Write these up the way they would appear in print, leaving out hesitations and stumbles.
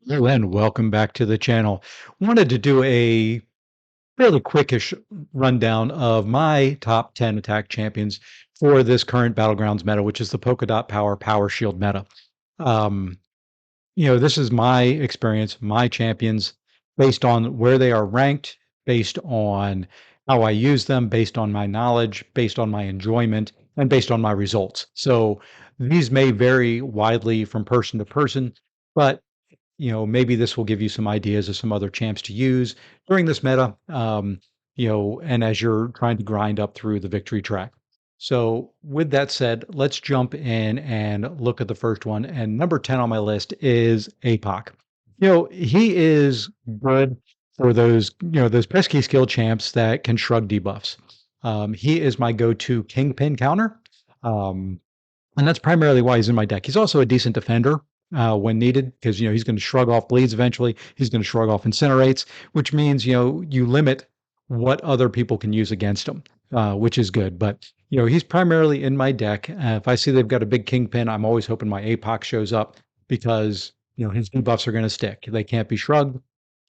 Hello and welcome back to the channel. Wanted to do a fairly quickish rundown of my top 10 attack champions for this current Battlegrounds meta, which is the Polka Dot Power Power Shield meta. Um, this is my experience, my champions, based on where they are ranked, based on how I use them, based on my knowledge, based on my enjoyment, and based on my results. So these may vary widely from person to person, but maybe this will give you some ideas of some other champs to use during this meta, and as you're trying to grind up through the victory track. So, with that said, let's jump in and look at the first one. And number 10 on my list is APOC. He is good for those pesky skill champs that can shrug debuffs. He is my go-to kingpin counter. Um, and that's primarily why he's in my deck. He's also a decent defender when needed because he's going to shrug off bleeds eventually. He's going to shrug off incinerates, which means you limit what other people can use against him, which is good. But he's primarily in my deck. If I see they've got a big kingpin, I'm always hoping my APOC shows up because his debuffs are going to stick. They can't be shrugged.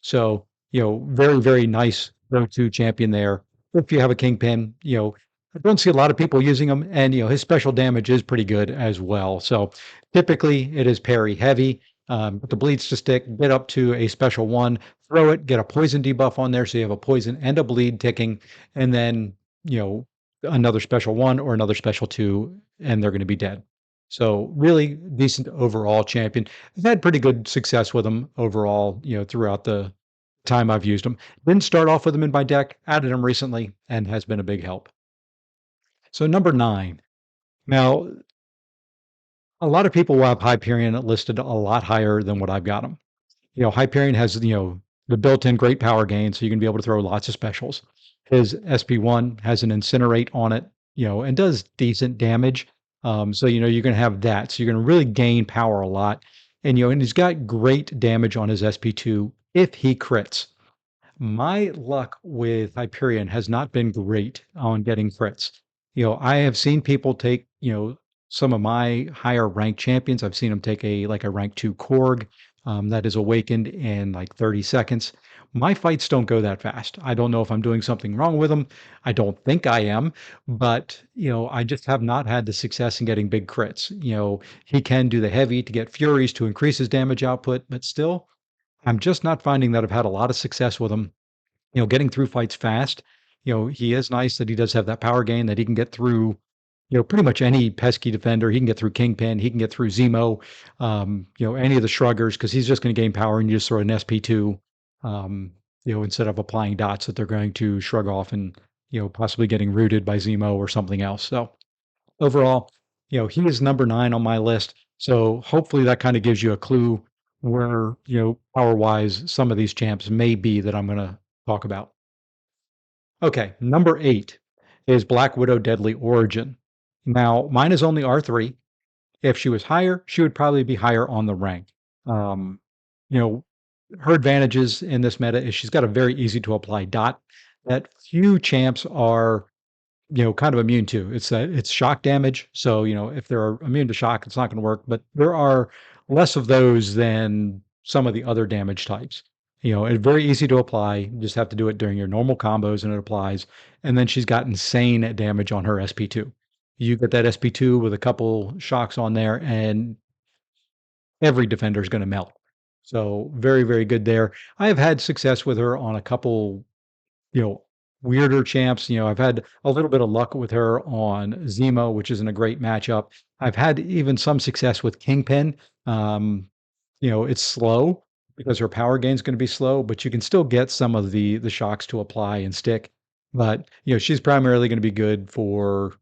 So very very nice go-to champion there. If you have a kingpin, I don't see a lot of people using him, and his special damage is pretty good as well. So typically it is parry heavy. But the bleeds to stick, get up to a special one, throw it, get a poison debuff on there, so you have a poison and a bleed ticking, and then another special one or another special two, and they're going to be dead. So really decent overall champion. I've had pretty good success with him overall, throughout the time I've used him. Didn't start off with him in my deck, added him recently, and has been a big help. So number 9. Now, a lot of people will have Hyperion listed a lot higher than what I've got him. Hyperion has, the built-in great power gain, so you can be able to throw lots of specials. His SP1 has an incinerate on it, and does decent damage. So you're gonna have that. So you're gonna really gain power a lot. And he's got great damage on his SP2 if he crits. My luck with Hyperion has not been great on getting crits. I have seen people take, some of my higher ranked champions. I've seen them take a rank 2 Korg that is awakened in like 30 seconds. My fights don't go that fast. I don't know if I'm doing something wrong with them. I don't think I am, but I just have not had the success in getting big crits. He can do the heavy to get furies to increase his damage output, but still I'm just not finding that I've had a lot of success with him, getting through fights fast. He is nice that he does have that power gain that he can get through, pretty much any pesky defender. He can get through Kingpin, he can get through Zemo, any of the shruggers, because he's just going to gain power and you just throw an SP2, instead of applying dots that they're going to shrug off and, possibly getting rooted by Zemo or something else. So overall, he is number 9 on my list. So hopefully that kind of gives you a clue where, power wise, some of these champs may be that I'm going to talk about. Okay, number 8 is Black Widow Deadly Origin. Now, mine is only R3. If she was higher, she would probably be higher on the rank. Um, you know, her advantages in this meta is she's got a very easy to apply dot that few champs are, kind of immune to. It's shock damage. So, if they're immune to shock, it's not going to work. But there are less of those than some of the other damage types. It's very easy to apply. You just have to do it during your normal combos and it applies. And then she's got insane damage on her SP2. You get that SP2 with a couple shocks on there, and every defender is going to melt. So very, very good there. I have had success with her on a couple, you know, weirder champs. I've had a little bit of luck with her on Zemo, which isn't a great matchup. I've had even some success with Kingpin. It's slow because her power gain is going to be slow, but you can still get some of the shocks to apply and stick. But she's primarily going to be good for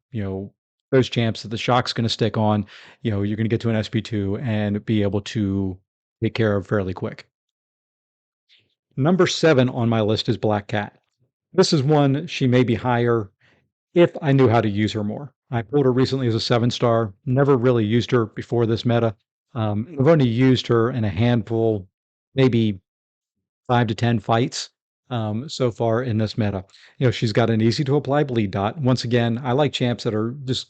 those champs that the shock's going to stick on. You're going to get to an SP2 and be able to take care of fairly quick. Number 7 on my list is Black Cat. This is one she may be higher if I knew how to use her more. I pulled her recently as a 7-star, never really used her before this meta. I've only used her in a handful, maybe 5 to 10 fights so far in this meta. She's got an easy to apply bleed dot. Once again, I like champs that are just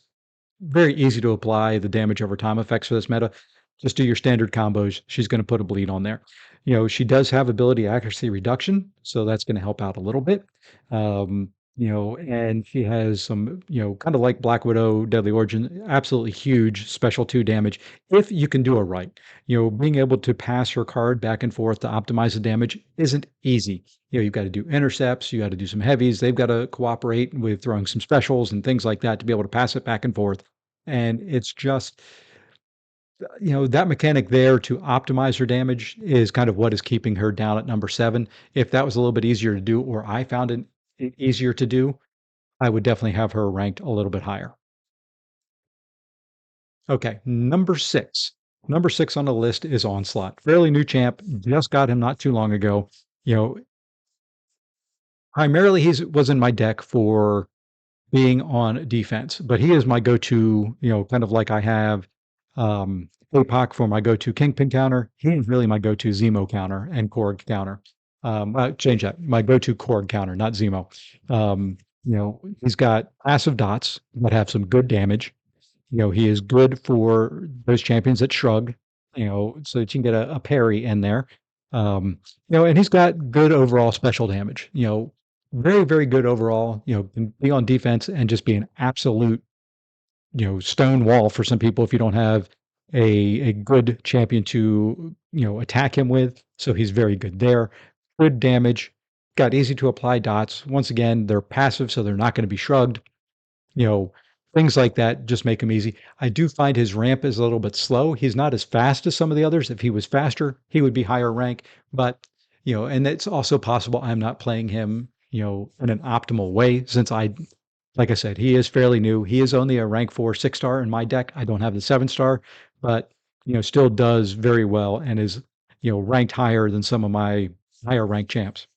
very easy to apply the damage over time effects for this meta. Just do your standard combos. She's going to put a bleed on there. She does have ability accuracy reduction, so that's going to help out a little bit. And she has some, kind of like Black Widow, Deadly Origin, absolutely huge special 2 damage if you can do it right. Being able to pass her card back and forth to optimize the damage isn't easy. You've got to do intercepts, you got to do some heavies, they've got to cooperate with throwing some specials and things like that to be able to pass it back and forth. And it's just, that mechanic there to optimize her damage is kind of what is keeping her down at number 7. If that was a little bit easier to do, or I found it easier to do, I would definitely have her ranked a little bit higher. Okay, number 6. Number 6 on the list is Onslaught. Fairly new champ, just got him not too long ago. You know, Primarily he was in my deck for being on defense, but he is my go-to, kind of like I have APOC for my go-to Kingpin counter. He is really my go-to Zemo counter and Korg counter. Change that. My go-to Korg counter, not Zemo. He's got passive dots that have some good damage. He is good for those champions that shrug, so that you can get a parry in there. And he's got good overall special damage. Very, very good overall. Can be on defense and just be an absolute, stone wall for some people if you don't have a good champion to, attack him with. So he's very good there. Good damage. Got easy to apply dots. Once again, they're passive, so they're not going to be shrugged. You know, Things like that just make him easy. I do find his ramp is a little bit slow. He's not as fast as some of the others. If he was faster, he would be higher rank. But, and it's also possible I'm not playing him, in an optimal way since like I said, he is fairly new. He is only a rank 4 6-star in my deck. I don't have the 7-star, but, still does very well and is, ranked higher than some of my higher ranked champs.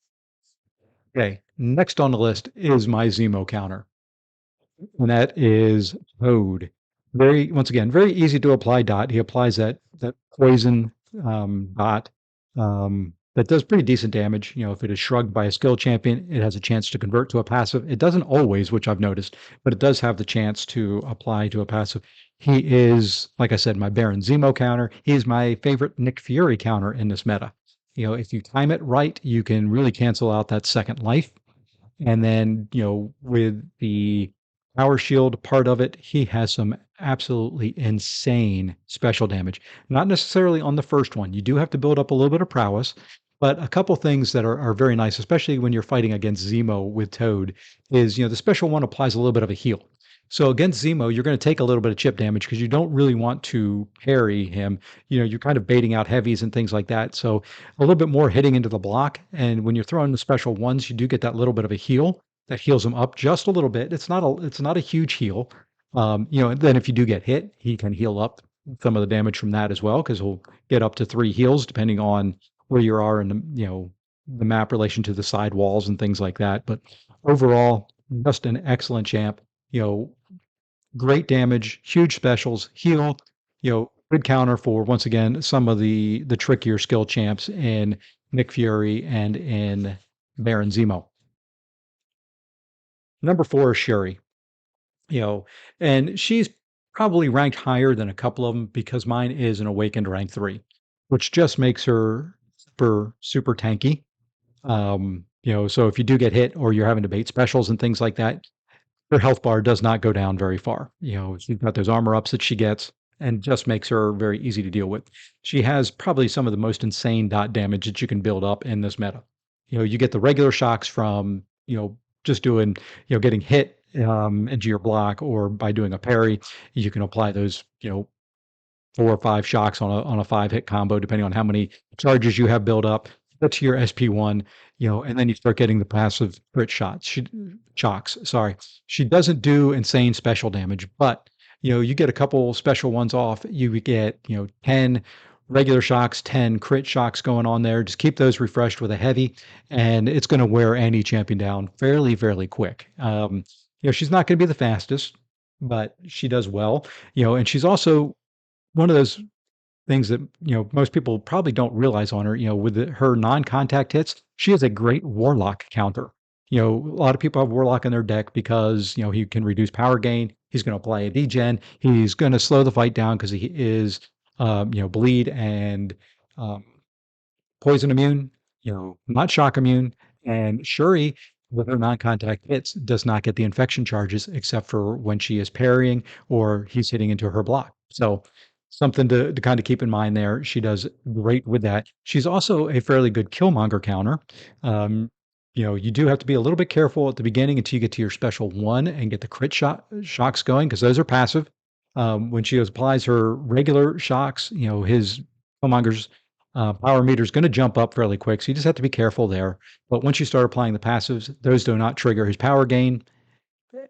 Okay. Next on the list is my Zemo counter, and that is Toad. Once again, very easy to apply dot. He applies that poison dot that does pretty decent damage. If it is shrugged by a skill champion, it has a chance to convert to a passive. It doesn't always, which I've noticed, but it does have the chance to apply to a passive. He is, like I said, my Baron Zemo counter. He is my favorite Nick Fury counter in this meta. If you time it right, you can really cancel out that second life. And then, with the power shield part of it, he has some absolutely insane special damage. Not necessarily on the first one. You do have to build up a little bit of prowess, but a couple things that are very nice, especially when you're fighting against Zemo with Toad, is, the special one applies a little bit of a heal. So against Zemo, you're going to take a little bit of chip damage because you don't really want to parry him. You're kind of baiting out heavies and things like that. So a little bit more hitting into the block. And when you're throwing the special ones, you do get that little bit of a heal that heals him up just a little bit. It's not a huge heal. And then if you do get hit, he can heal up some of the damage from that as well, because he'll get up to 3 heals depending on where you are in the map relation to the side walls and things like that. But overall, just an excellent champ. Great damage, huge specials, heal, good counter for, once again, some of the trickier skill champs in Nick Fury and in Baron Zemo. Number 4 is Sherry, you know, and she's probably ranked higher than a couple of them because mine is an awakened rank 3, which just makes her super, super tanky. So if you do get hit or you're having to bait specials and things like that, her health bar does not go down very far. She's got those armor ups that she gets and just makes her very easy to deal with. She has probably some of the most insane dot damage that you can build up in this meta. You get the regular shocks from, just doing, getting hit into your block, or by doing a parry. You can apply those, 4 or 5 shocks on a 5-hit combo, depending on how many charges you have built up. That's your SP1, and then you start getting the passive crit shocks. Sorry. She doesn't do insane special damage, but you get a couple special ones off. You get, 10 regular shocks, 10 crit shocks going on there. Just keep those refreshed with a heavy, and it's going to wear any champion down fairly, fairly quick. She's not going to be the fastest, but she does well, and she's also one of those things that, most people probably don't realize on her, with her non-contact hits, she has a great warlock counter. A lot of people have warlock in their deck because, he can reduce power gain. He's going to apply a degen. He's going to slow the fight down because he is, bleed and poison immune, not shock immune, and Shuri, with her non-contact hits, does not get the infection charges except for when she is parrying or he's hitting into her block. So something to kind of keep in mind there. She does great with that. She's also a fairly good Killmonger counter. Um, you do have to be a little bit careful at the beginning until you get to your special one and get the shocks going because those are passive. When she applies her regular shocks, his Killmonger's power meter is going to jump up fairly quick. So you just have to be careful there. But once you start applying the passives, those do not trigger his power gain,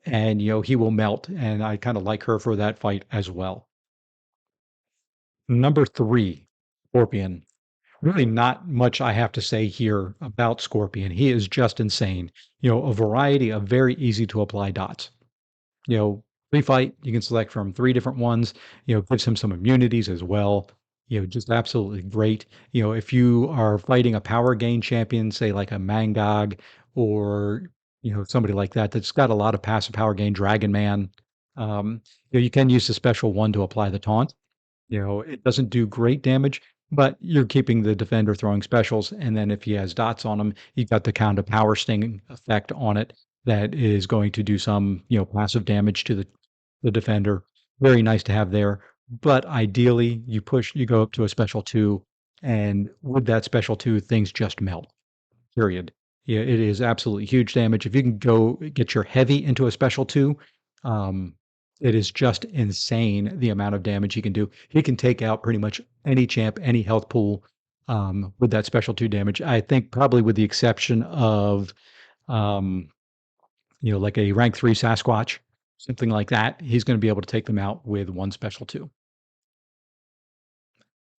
and he will melt. And I kind of like her for that fight as well. Number 3, Scorpion. Really not much I have to say here about Scorpion. He is just insane. A variety of very easy to apply dots. Free fight, you can select from 3 different ones, gives him some immunities as well. Just absolutely great. If you are fighting a power gain champion, say like a Mangog or, somebody like that, that's got a lot of passive power gain, Dragon Man, you can use the special one to apply the taunt. It doesn't do great damage, but you're keeping the defender throwing specials, and then if he has dots on him, you've got the kind of power sting effect on it that is going to do some, passive damage to the defender. Very nice to have there. But ideally, you go up to a special 2, and with that special 2, things just melt. Period. Yeah, it is absolutely huge damage. If you can go get your heavy into a special 2, um, it is just insane the amount of damage he can do. He can take out pretty much any champ, any health pool, with that special 2 damage. I think probably with the exception of, um, like a rank 3 Sasquatch, something like that, he's gonna be able to take them out with 1 special 2.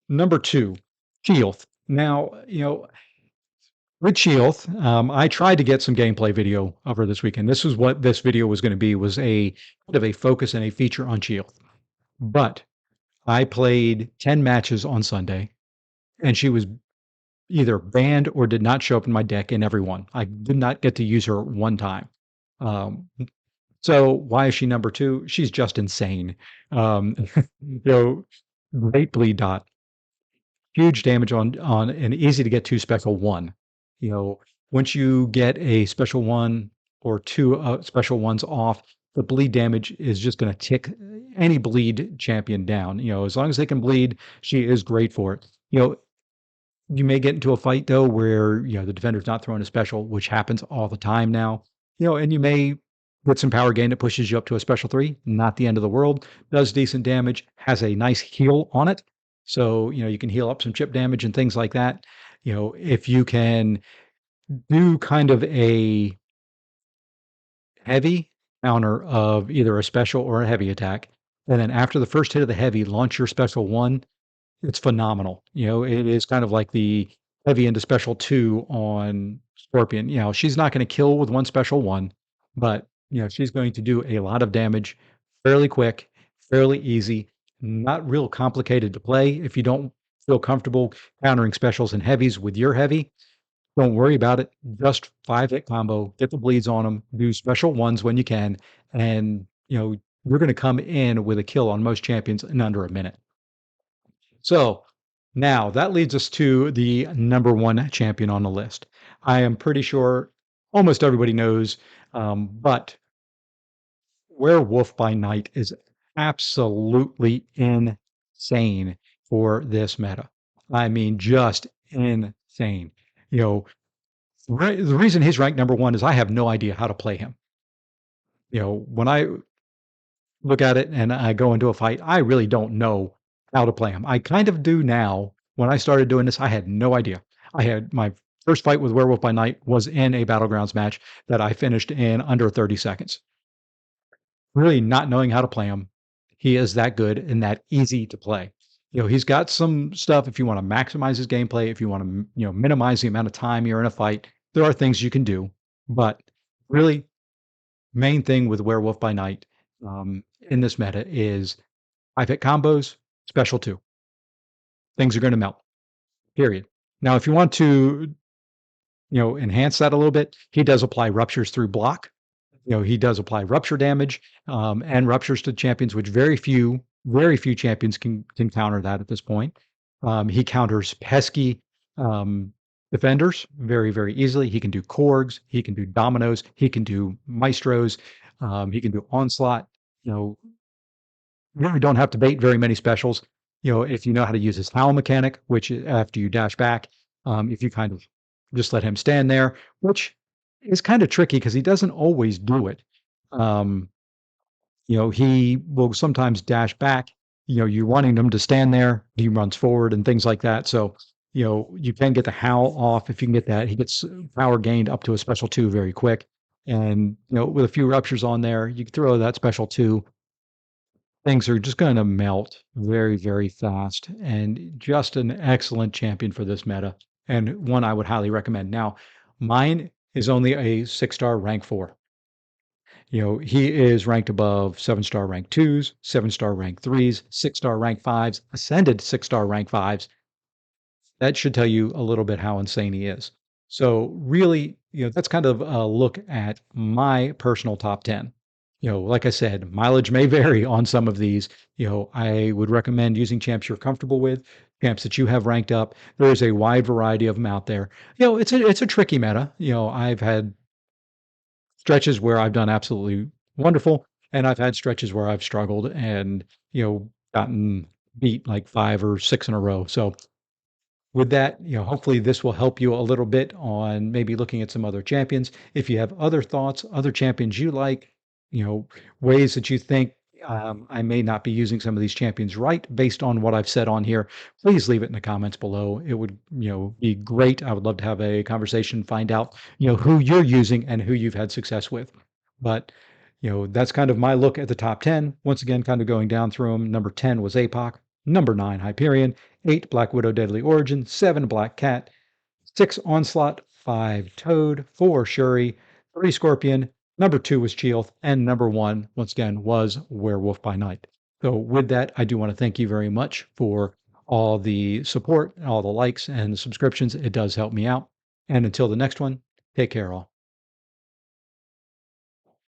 Number 2, Sheoth. Now, with Sheoth, I tried to get some gameplay video over this weekend. This is what this video was gonna be, was a bit of a focus and a feature on Sheoth. But I played 10 matches on Sunday, and she was either banned or did not show up in my deck in every one. I did not get to use her one time. Um, so why is she number 2? She's just insane. Um, great bleed dot, huge damage on an easy to get to special 1. Once you get a special 1 or 2 special ones off, the bleed damage is just going to tick any bleed champion down. As long as they can bleed, she is great for it. You may get into a fight though where, the defender's not throwing a special, which happens all the time now. And you may get some power gain that pushes you up to a special 3, not the end of the world, does decent damage, has a nice heal on it. So, you can heal up some chip damage and things like that. If you can do kind of a heavy counter of either a special or a heavy attack, and then after the first hit of the heavy, launch your special 1, it's phenomenal. It is kind of like the heavy into special 2 on Scorpion. She's not gonna kill with 1 special 1, but, she's going to do a lot of damage fairly quick, fairly easy, not real complicated to play. If you don't feel comfortable countering specials and heavies with your heavy, don't worry about it. Just 5-hit combo, get the bleeds on them, do special 1s when you can, and, you're gonna come in with a kill on most champions in under a minute. So now that leads us to the number 1 champion on the list. I am pretty sure almost everybody knows, but Werewolf by Night is absolutely insane for this meta. I mean, just insane. You know, the reason he's ranked number 1 is I have no idea how to play him. When I look at it and I go into a fight, I really don't know how to play him. I kind of do now. When I started doing this, I had no idea. I had my first fight with Werewolf by Night was in a Battlegrounds match that I finished in under 30 seconds. Really not knowing how to play him. He is that good and that easy to play. He's got some stuff if you want to maximize his gameplay, if you want to, minimize the amount of time you're in a fight, there are things you can do. But really, main thing with Werewolf by Night in this meta is 5-hit combos, special 2. Things are going to melt, period. Now, if you want to, enhance that a little bit, he does apply ruptures through block. He does apply rupture damage and ruptures to champions, which very few champions can counter that at this point. He counters pesky um, defenders very, very easily. He can do Korgs, he can do Dominoes, he can do Maestros, he can do Onslaught. You know, you really don't have to bait very many specials. You know, if you know how to use his howl mechanic, which after you dash back, if you kind of just let him stand there, which is kind of tricky because he doesn't always do it. Um, he will sometimes dash back. You're wanting him to stand there, he runs forward and things like that. So, you can get the howl off if you can get that. He gets power gained up to a special two very quick. And, with a few ruptures on there, you can throw that special two. Things are just going to melt very, very fast. And just an excellent champion for this meta, and one I would highly recommend. Now, mine is only a 6-star rank 4. He is ranked above 7-star rank 2s, 7-star rank 3s, 6-star rank 5s, ascended 6-star rank 5s. That should tell you a little bit how insane he is. So really, that's kind of a look at my personal top 10. Like I said, mileage may vary on some of these. I would recommend using champs you're comfortable with, champs that you have ranked up. There is a wide variety of them out there. It's a tricky meta. I've had stretches where I've done absolutely wonderful, and I've had stretches where I've struggled and, gotten beat like 5 or 6 in a row. So with that, hopefully this will help you a little bit on maybe looking at some other champions. If you have other thoughts, other champions you like, ways that you think I may not be using some of these champions right based on what I've said on here, please leave it in the comments below. It would, be great. I would love to have a conversation, find out, who you're using and who you've had success with. But, that's kind of my look at the top 10. Once again, kind of going down through them. Number 10 was APOC. Number 9, Hyperion. 8, Black Widow Deadly Origin. 7, Black Cat. 6, Onslaught. 5, Toad. 4, Shuri. 3, Scorpion. Number 2 was Cheoth. And number 1, once again, was Werewolf by Night. So with that, I do want to thank you very much for all the support, all the likes and the subscriptions. It does help me out. And until the next one, take care all.